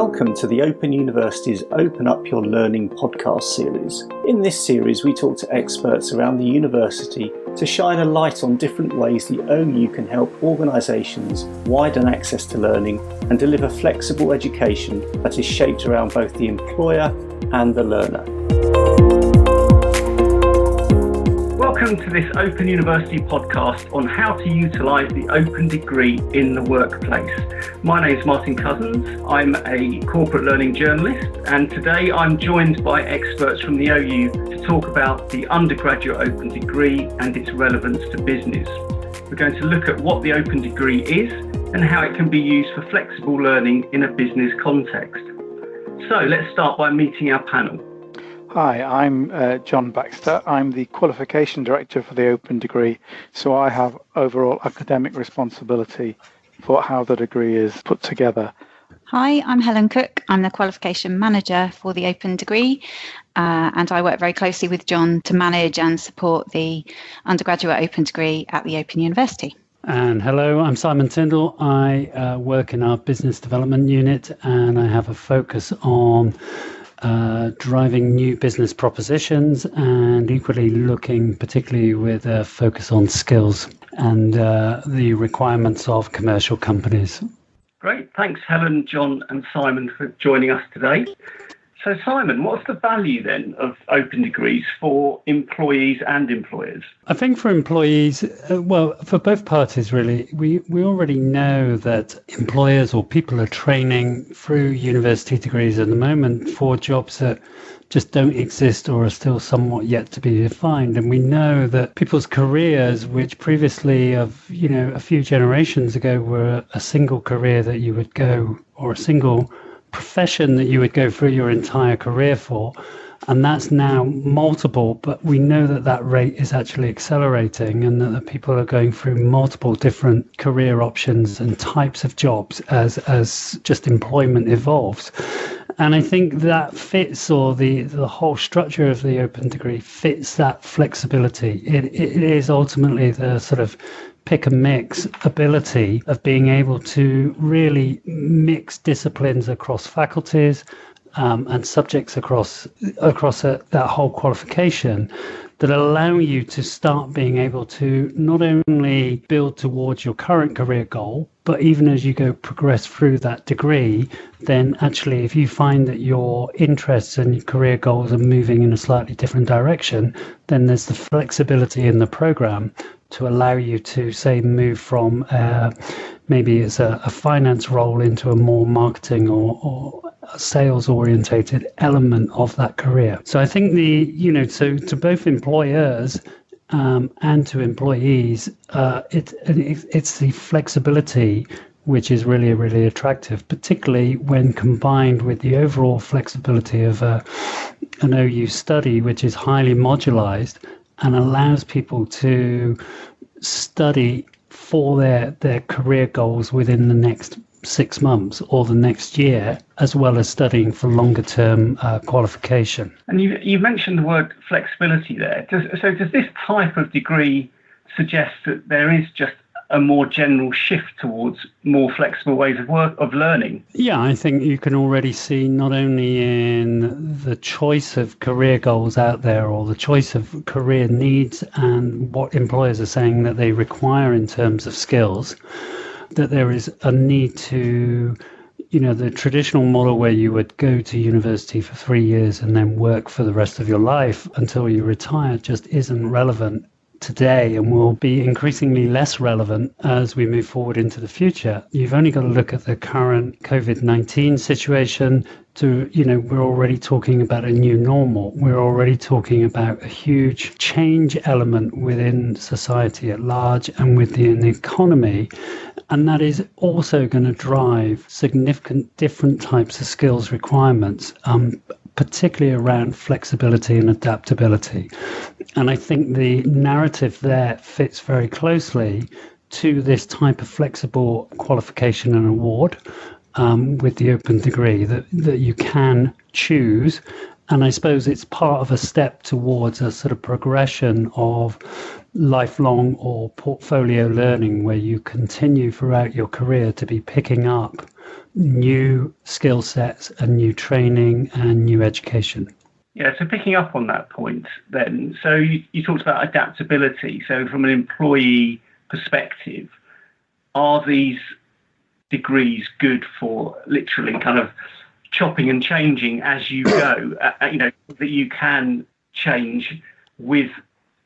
Welcome to the Open University's Open Up Your Learning podcast series. In this series, we talk to experts around the university to shine a light on different ways the OU can help organisations widen access to learning and deliver flexible education that is shaped around both the employer and the learner. Welcome to this Open University podcast on how to utilise the open degree in the workplace. My name is Martin Couzins. I'm a corporate learning journalist, and today I'm joined by experts from the OU to talk about the undergraduate open degree and its relevance to business. We're going to look at what the open degree is and how it can be used for flexible learning in a business context. So let's start by meeting our panel. Hi, I'm John Baxter. I'm the Qualification Director for the Open Degree, so I have overall academic responsibility for how the degree is put together. Hi, I'm Helen Cook. I'm the Qualification Manager for the Open Degree, and I work very closely with John to manage and support the undergraduate Open Degree at the Open University. And hello, I'm Simon Tyndall. I work in our Business Development Unit, and I have a focus on driving new business propositions and equally looking particularly with a focus on skills and the requirements of commercial companies. Great. Thanks, Helen, John and Simon for joining us today. So Simon, what's the value then of open degrees for employees and employers? I think for employees, for both parties really, we already know that employers or people are training through university degrees at the moment for jobs that just don't exist or are still somewhat yet to be defined. And we know that people's careers, which previously a few generations ago were a single career that you would go, or a single profession that you would go through your entire career for, and that's now multiple, but we know that rate is actually accelerating and that people are going through multiple different career options and types of jobs as just employment evolves. And I think that fits, or the whole structure of the open degree fits that flexibility. It is ultimately the sort of pick and mix ability of being able to really mix disciplines across faculties and subjects across that whole qualification that allow you to start being able to not only build towards your current career goal, but even as you progress through that degree, then actually if you find that your interests and your career goals are moving in a slightly different direction, then there's the flexibility in the program to allow you to, say, move from maybe it's a finance role into a more marketing or sales orientated element of that career. So I think so to both employers and to employees, it's the flexibility which is really, really attractive, particularly when combined with the overall flexibility of an OU study, which is highly modularized and allows people to study for their career goals within the next 6 months or the next year, as well as studying for longer term qualification. And you mentioned the word flexibility there. Does this type of degree suggest that there is just a more general shift towards more flexible ways of learning? Yeah, I think you can already see not only in the choice of career goals out there or the choice of career needs and what employers are saying that they require in terms of skills, that there is a need to, the traditional model where you would go to university for 3 years and then work for the rest of your life until you retire just isn't relevant today and will be increasingly less relevant as we move forward into the future. You've only got to look at the current COVID-19 situation to, we're already talking about a new normal. We're already talking about a huge change element within society at large and within the economy. And that is also going to drive significant different types of skills requirements, particularly around flexibility and adaptability. And I think the narrative there fits very closely to this type of flexible qualification and award with the open degree, that you can choose And I suppose it's part of a step towards a sort of progression of lifelong or portfolio learning, where you continue throughout your career to be picking up new skill sets and new training and new education. Yeah, so picking up on that point then, so you talked about adaptability. So from an employee perspective, are these degrees good for literally kind of chopping and changing as you go, that you can change with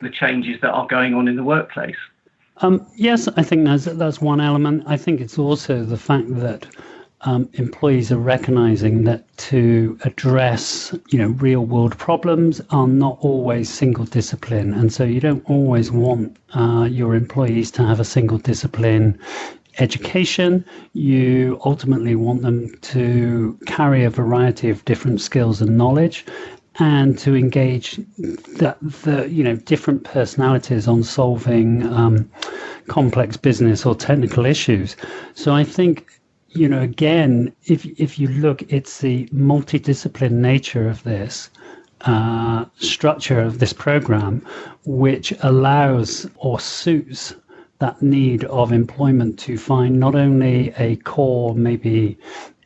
the changes that are going on in the workplace? Yes, I think that's one element. I think it's also the fact that employees are recognizing that to address, real world problems are not always single discipline. And so you don't always want your employees to have a single discipline education. You ultimately want them to carry a variety of different skills and knowledge, and to engage the different personalities on solving complex business or technical issues. So I think, again, if you look, it's the multidiscipline nature of this structure of this program, which allows or suits that need of employment to find not only a core, maybe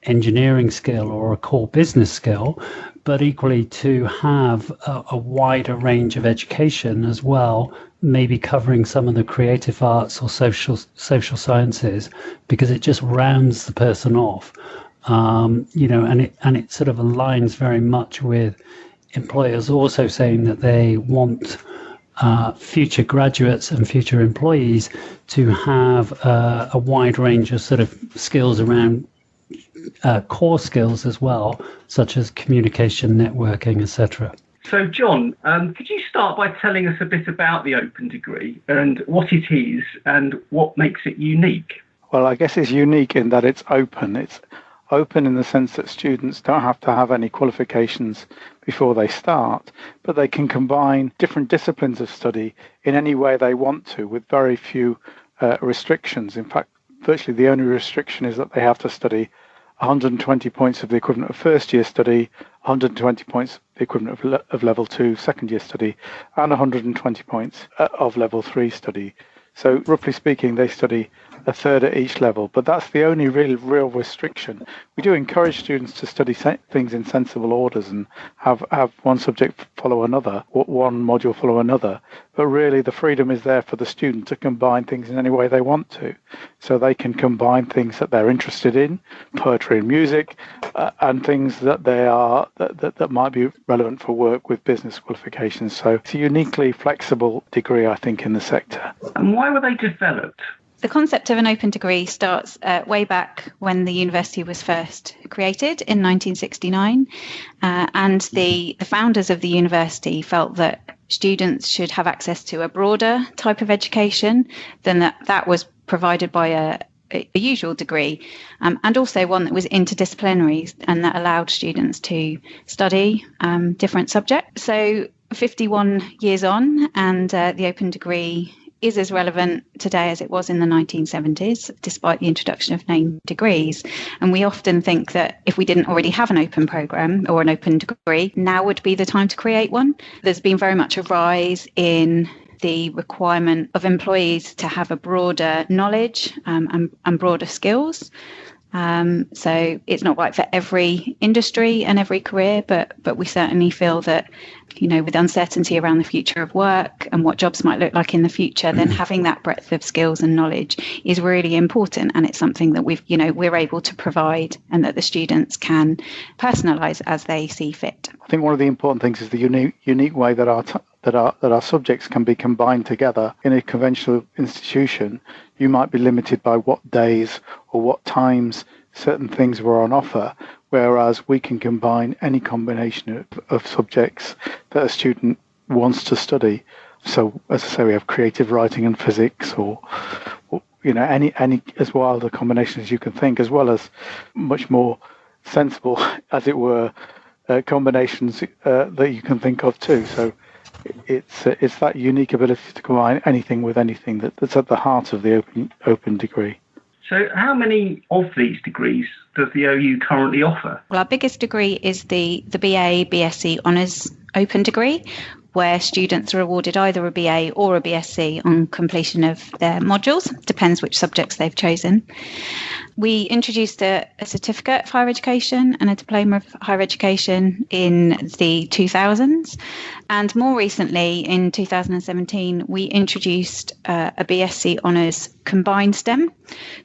engineering skill or a core business skill, but equally to have a wider range of education as well, maybe covering some of the creative arts or social sciences, because it just rounds the person off, and it sort of aligns very much with employers also saying that they want future graduates and future employees to have a wide range of sort of skills around core skills as well, such as communication, networking, etc. So, John, could you start by telling us a bit about the Open Degree and what it is and what makes it unique? Well, I guess it's unique in that it's open. It's open in the sense that students don't have to have any qualifications before they start, but they can combine different disciplines of study in any way they want to, with very few restrictions. In fact, virtually the only restriction is that they have to study 120 points of the equivalent of first year study, 120 points the equivalent of level 2 second year study, and 120 points of level 3 study. So roughly speaking, they study a third at each level, but that's the only real restriction. We do encourage students to study things in sensible orders and have one subject follow another, one module follow another, but really the freedom is there for the student to combine things in any way they want to. So they can combine things that they're interested in, poetry and music, and things that that might be relevant for work with business qualifications. So it's a uniquely flexible degree, I think, in the sector. And why were they developed? The concept of an open degree starts way back when the university was first created in 1969, and the founders of the university felt that students should have access to a broader type of education than that was provided by a usual degree, and also one that was interdisciplinary and that allowed students to study different subjects. So 51 years on, and the open degree is as relevant today as it was in the 1970s, despite the introduction of named degrees. And we often think that if we didn't already have an open programme or an open degree, now would be the time to create one. There's been very much a rise in the requirement of employees to have a broader knowledge and broader skills. So it's not right for every industry and every career, but we certainly feel that, with uncertainty around the future of work and what jobs might look like in the future, then having that breadth of skills and knowledge is really important. And it's something that we're able to provide and that the students can personalise as they see fit. I think one of the important things is the unique way that our subjects can be combined together. In a conventional institution, you might be limited by what days or what times certain things were on offer, whereas we can combine any combination of subjects that a student wants to study. So, as I say, we have creative writing and physics, or any as wild a combination as you can think, as well as much more sensible, as it were, combinations that you can think of too. So it's that unique ability to combine anything with anything that's at the heart of the open degree. So how many of these degrees does the OU currently offer? Well, our biggest degree is the BA, BSc Honours Open degree, where students are awarded either a BA or a BSc on completion of their modules, depends which subjects they've chosen. We introduced a certificate of higher education and a diploma of higher education in the 2000s. And more recently, in 2017, we introduced a BSc Honours Combined STEM.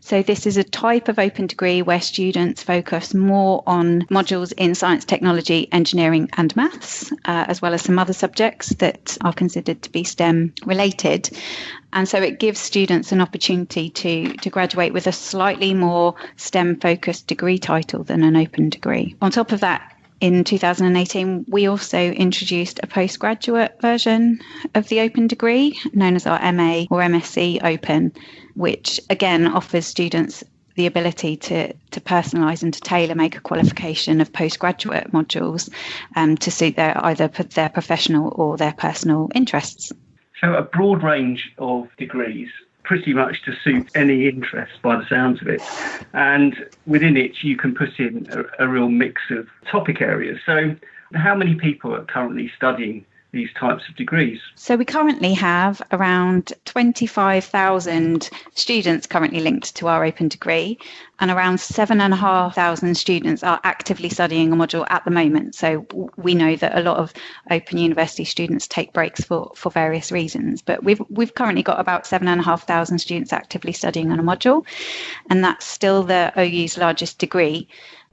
So this is a type of open degree where students focus more on modules in science, technology, engineering and maths, as well as some other subjects that are considered to be STEM related. And so it gives students an opportunity to graduate with a slightly more STEM-focused degree title than an open degree. On top of that, in 2018, we also introduced a postgraduate version of the open degree, known as our MA or MSc Open, which again offers students the ability to personalise and to tailor-make a qualification of postgraduate modules to suit either their professional or their personal interests. So a broad range of degrees, pretty much to suit any interest by the sounds of it. And within it, you can put in a real mix of topic areas. So how many people are currently studying these types of degrees? So we currently have around 25,000 students currently linked to our open degree, and around 7,500 students are actively studying a module at the moment. So we know that a lot of Open University students take breaks for various reasons, but we've currently got about 7,500 students actively studying on a module, and that's still the OU's largest degree.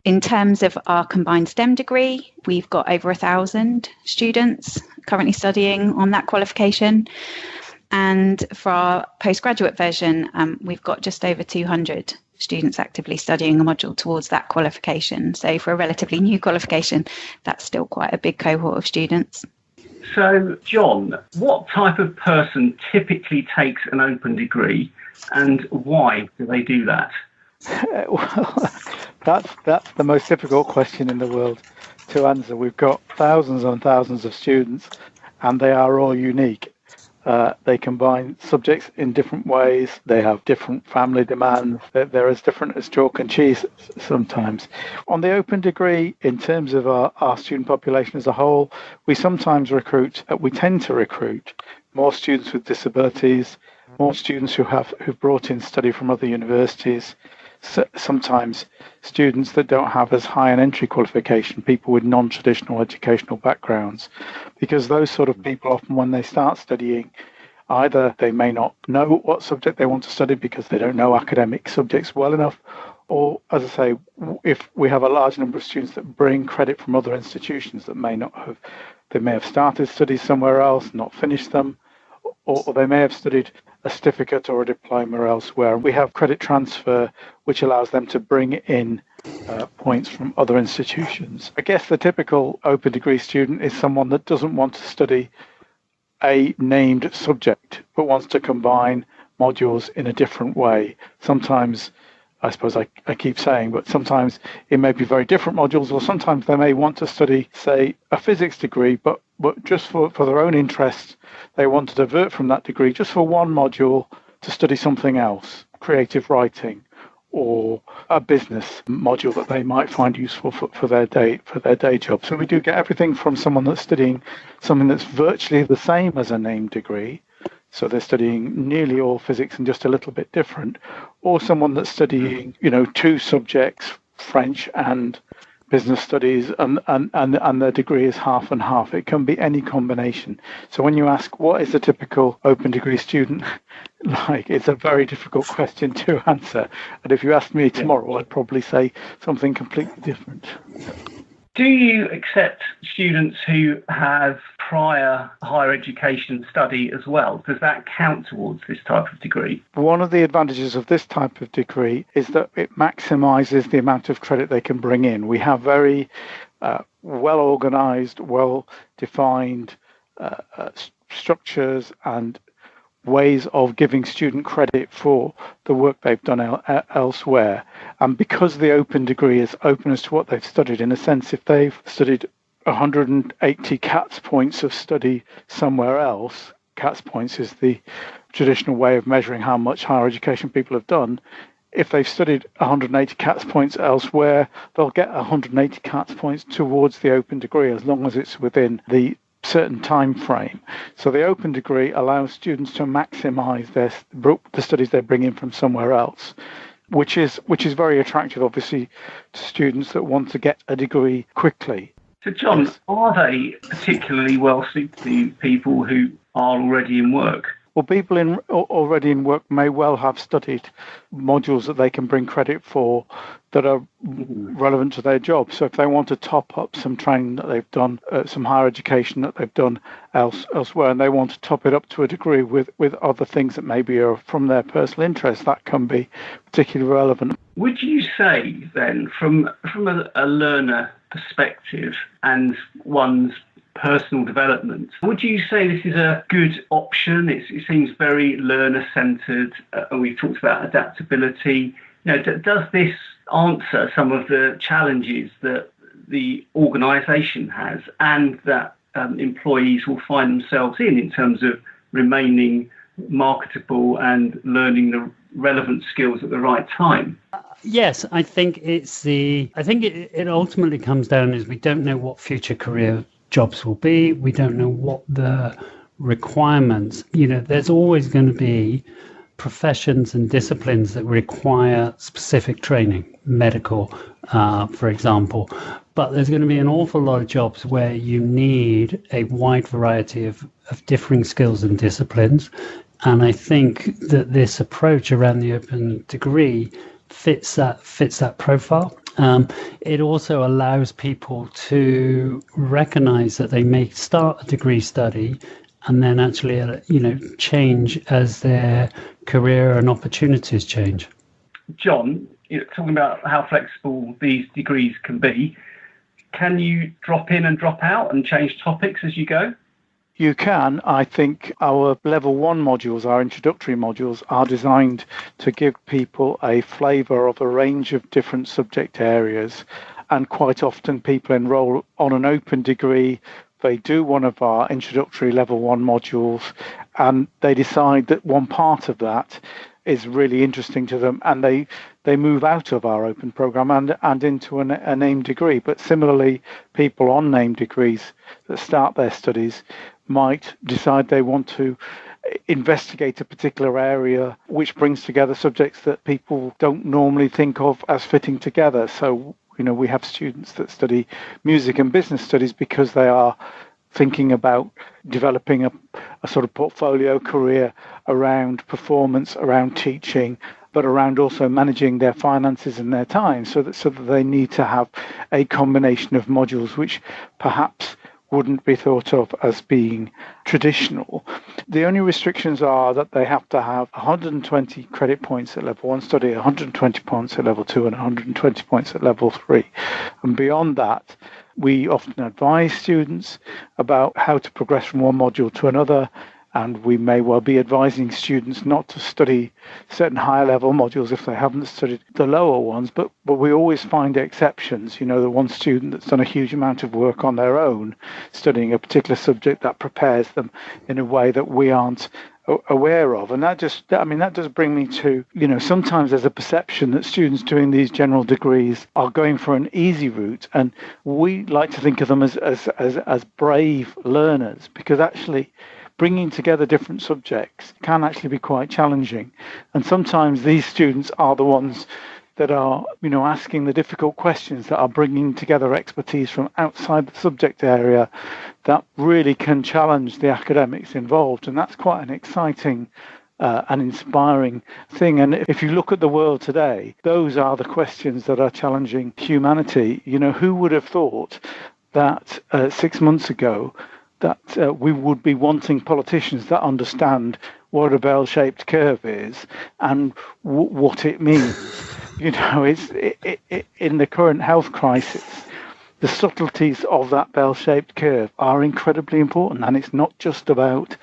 In terms of our combined STEM degree, we've got over 1,000 students currently studying on that qualification. And for our postgraduate version, we've got just over 200 students actively studying a module towards that qualification. So for a relatively new qualification, that's still quite a big cohort of students. So, John, what type of person typically takes an open degree, and why do they do that? Well, that's the most difficult question in the world to answer. We've got thousands and thousands of students, and they are all unique. They combine subjects in different ways. They have different family demands. They're as different as chalk and cheese sometimes. On the open degree, in terms of our student population as a whole, we tend to recruit more students with disabilities, more students who've brought in study from other universities, sometimes students that don't have as high an entry qualification, people with non-traditional educational backgrounds, because those sort of people often, when they start studying, either they may not know what subject they want to study because they don't know academic subjects well enough, or, as I say, if we have a large number of students that bring credit from other institutions that may have started studies somewhere else, not finished them, or they may have studied a certificate or a diploma elsewhere. We have credit transfer, which allows them to bring in points from other institutions. I guess the typical open degree student is someone that doesn't want to study a named subject, but wants to combine modules in a different way. Sometimes, I suppose I keep saying, but sometimes it may be very different modules, or sometimes they may want to study, say, a physics degree, but just for their own interests, they want to divert from that degree just for one module to study something else, creative writing, or a business module that they might find useful for their day job. So we do get everything from someone that's studying something that's virtually the same as a named degree, so they're studying nearly all physics and just a little bit different, or someone that's studying, two subjects, French and business studies, and their degree is half and half. It can be any combination. So when you ask what is a typical open degree student like, it's a very difficult question to answer. And if you asked me tomorrow, I'd probably say something completely different. Do you accept students who have prior higher education study as well? Does that count towards this type of degree? One of the advantages of this type of degree is that it maximizes the amount of credit they can bring in. We have very well-organized, well-defined structures and ways of giving student credit for the work they've done elsewhere. And because the open degree is open as to what they've studied, in a sense, if they've studied 180 CATS points of study somewhere else, CATS points is the traditional way of measuring how much higher education people have done. if they've studied 180 CATS points elsewhere, they'll get 180 CATS points towards the open degree as long as it's within the certain time frame. So the open degree allows students to maximize the studies they bring in from somewhere else, which is very attractive, obviously, to students that want to get a degree quickly. So, John, are they particularly well suited to people who are already in work? Well, people already in work may well have studied modules that they can bring credit for that are relevant to their job. So if they want to top up some training that they've done, some higher education that they've done elsewhere, and they want to top it up to a degree with other things that maybe are from their personal interest, that can be particularly relevant. Would you say then, from a learner perspective and one's personal development, would you say this is a good option? It seems very learner-centred, and we've talked about adaptability. Does this answer some of the challenges that the organisation has and that employees will find themselves in terms of remaining marketable and learning the relevant skills at the right time? Yes, I think it ultimately comes down is we don't know what future career jobs will be. We don't know what the requirements, there's always going to be professions and disciplines that require specific training, medical, for example. But there's going to be an awful lot of jobs where you need a wide variety of differing skills and disciplines. And I think that this approach around the open degree fits that profile. It also allows people to recognize that they may start a degree study and then actually, change as their career and opportunities change. John, talking about how flexible these degrees can be, can you drop in and drop out and change topics as you go? You can. I think our level 1 modules, our introductory modules, are designed to give people a flavour of a range of different subject areas. And quite often people enrol on an open degree. They do one of our introductory level 1 modules, and they decide that one part of that is really interesting to them, and they move out of our open program and into a named degree. But similarly, people on named degrees that start their studies might decide they want to investigate a particular area which brings together subjects that people don't normally think of as fitting together. So, we have students that study music and business studies because they are thinking about developing a sort of portfolio career around performance, around teaching, but around also managing their finances and their time, so that they need to have a combination of modules which perhaps wouldn't be thought of as being traditional. The only restrictions are that they have to have 120 credit points at level 1 study, 120 points at level 2, and 120 points at level 3. And beyond that, we often advise students about how to progress from one module to another, and we may well be advising students not to study certain higher level modules if they haven't studied the lower ones, but we always find exceptions. The one student that's done a huge amount of work on their own, studying a particular subject that prepares them in a way that we aren't aware of. And that does bring me to, sometimes there's a perception that students doing these general degrees are going for an easy route, and we like to think of them as brave learners, because actually bringing together different subjects can actually be quite challenging. And sometimes these students are the ones that are, asking the difficult questions, that are bringing together expertise from outside the subject area that really can challenge the academics involved. And that's quite an exciting and inspiring thing. And if you look at the world today, those are the questions that are challenging humanity. Who would have thought that 6 months ago that we would be wanting politicians that understand what a bell-shaped curve is and what it means? It's in the current health crisis, the subtleties of that bell-shaped curve are incredibly important. And it's not just about,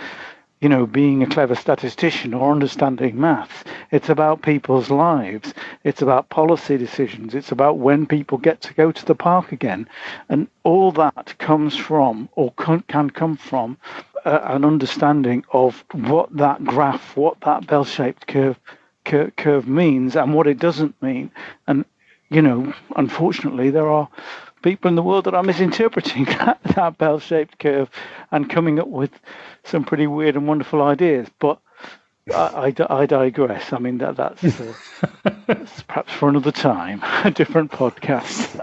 being a clever statistician or understanding maths. It's about people's lives. It's about policy decisions. It's about when people get to go to the park again. And all that comes from, or can come from, an understanding of what that graph, what that bell-shaped curve curve means and what it doesn't mean. And, unfortunately, there are people in the world that are misinterpreting that bell-shaped curve and coming up with some pretty weird and wonderful ideas. But I digress. I mean, that's perhaps for another time, a different podcast.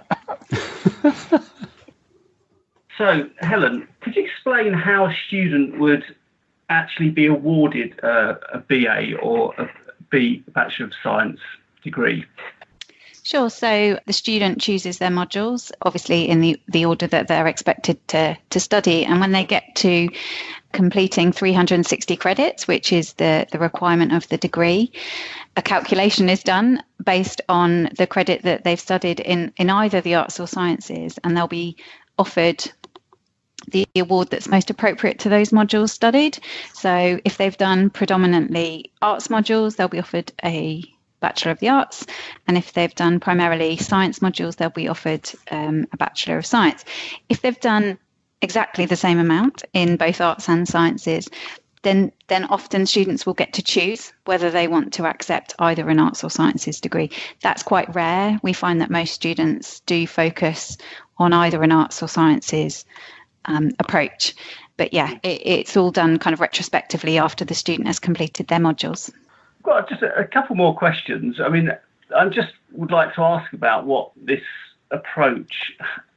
So, Helen, could you explain how a student would actually be awarded a BA or a Bachelor of Science degree? Sure. So the student chooses their modules, obviously in the order that they're expected to study. And when they get to completing 360 credits, which is the requirement of the degree, a calculation is done based on the credit that they've studied in either the arts or sciences, and they'll be offered the award that's most appropriate to those modules studied. So if they've done predominantly arts modules, they'll be offered a Bachelor of the Arts, and if they've done primarily science modules, they'll be offered a Bachelor of Science. If they've done exactly the same amount in both arts and sciences, then often students will get to choose whether they want to accept either an arts or sciences degree. That's quite rare. We find that most students do focus on either an arts or sciences approach. But yeah, it's all done kind of retrospectively after the student has completed their modules. Well, just a couple more questions. I mean, I just would like to ask about what this approach,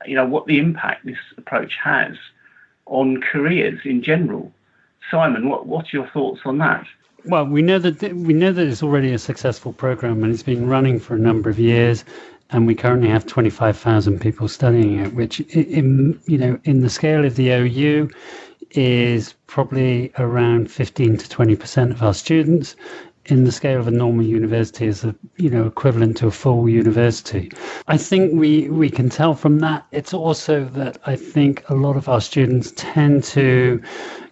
what the impact this approach has on careers in general. Simon, what's your thoughts on that? Well, we know that it's already a successful program, and it's been running for a number of years, and we currently have 25,000 people studying it, which in the scale of the OU is probably around 15 to 20% of our students. In the scale of a normal university is equivalent to a full university. I think we can tell from that. It's also that I think a lot of our students tend to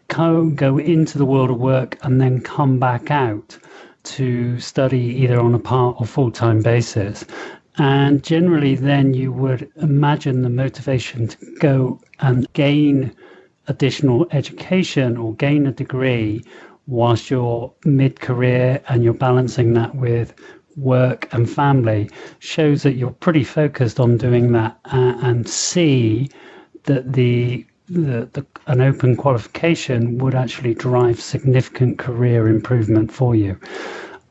go into the world of work and then come back out to study either on a part or full-time basis. And generally then you would imagine the motivation to go and gain additional education or gain a degree whilst you're mid-career and you're balancing that with work and family shows that you're pretty focused on doing that, and see that an open qualification would actually drive significant career improvement for you.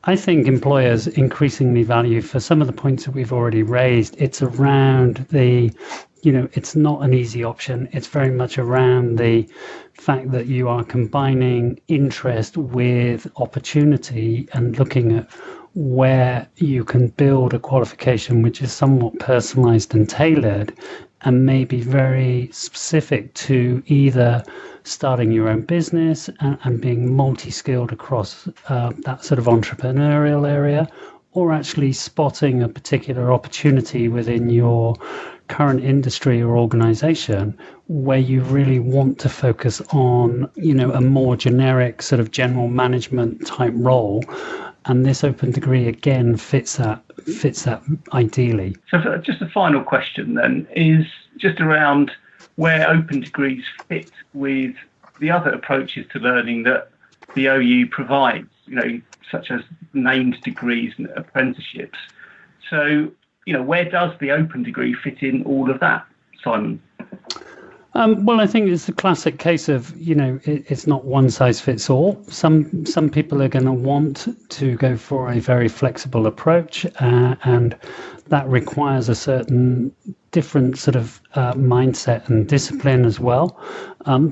I think employers increasingly value, for some of the points that we've already raised, it's around it's not an easy option. It's very much around the fact that you are combining interest with opportunity and looking at where you can build a qualification which is somewhat personalized and tailored and maybe very specific to either starting your own business and being multi-skilled across that sort of entrepreneurial area, or actually spotting a particular opportunity within your current industry or organization where you really want to focus on, a more generic sort of general management type role. And this open degree again fits that ideally. So just a final question then is just around where open degrees fit with the other approaches to learning that the OU provides, such as named degrees and apprenticeships. So, where does the open degree fit in all of that, Simon? Well, I think it's the classic case of, it's not one size fits all. Some people are going to want to go for a very flexible approach, and that requires a certain different sort of mindset and discipline as well.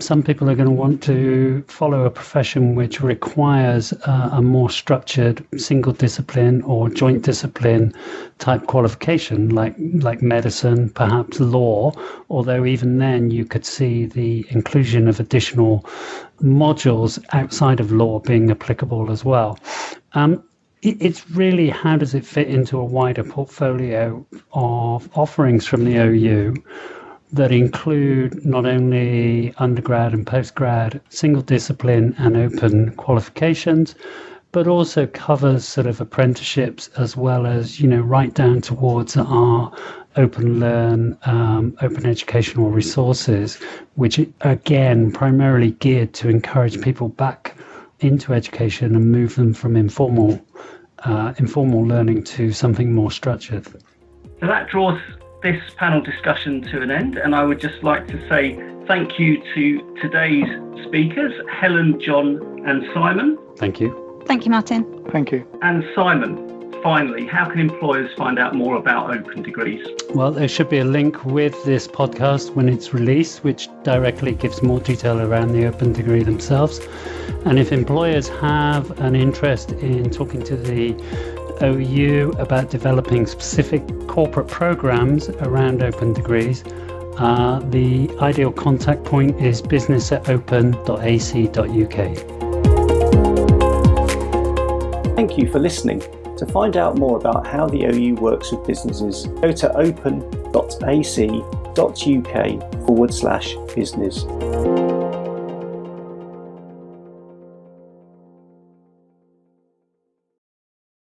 Some people are going to want to follow a profession which requires a more structured single discipline or joint discipline type qualification, like medicine, perhaps law, although even then you could see the inclusion of additional modules outside of law being applicable as well. It's really, how does it fit into a wider portfolio of offerings from the OU that include not only undergrad and postgrad, single discipline and open qualifications, but also covers sort of apprenticeships as well as, right down towards our open learn, open educational resources, which again, primarily geared to encourage people back into education and move them from informal informal learning to something more structured. So that draws this panel discussion to an end, and I would just like to say thank you to today's speakers, Helen, John and Simon. Thank you. Thank you, Martin. Thank you. And Simon, finally, how can employers find out more about open degrees? Well, there should be a link with this podcast when it's released, which directly gives more detail around the open degree themselves. And if employers have an interest in talking to the OU about developing specific corporate programs around open degrees, the ideal contact point is business@open.ac.uk. Thank you for listening. To find out more about how the OU works with businesses, go to open.ac.uk/business.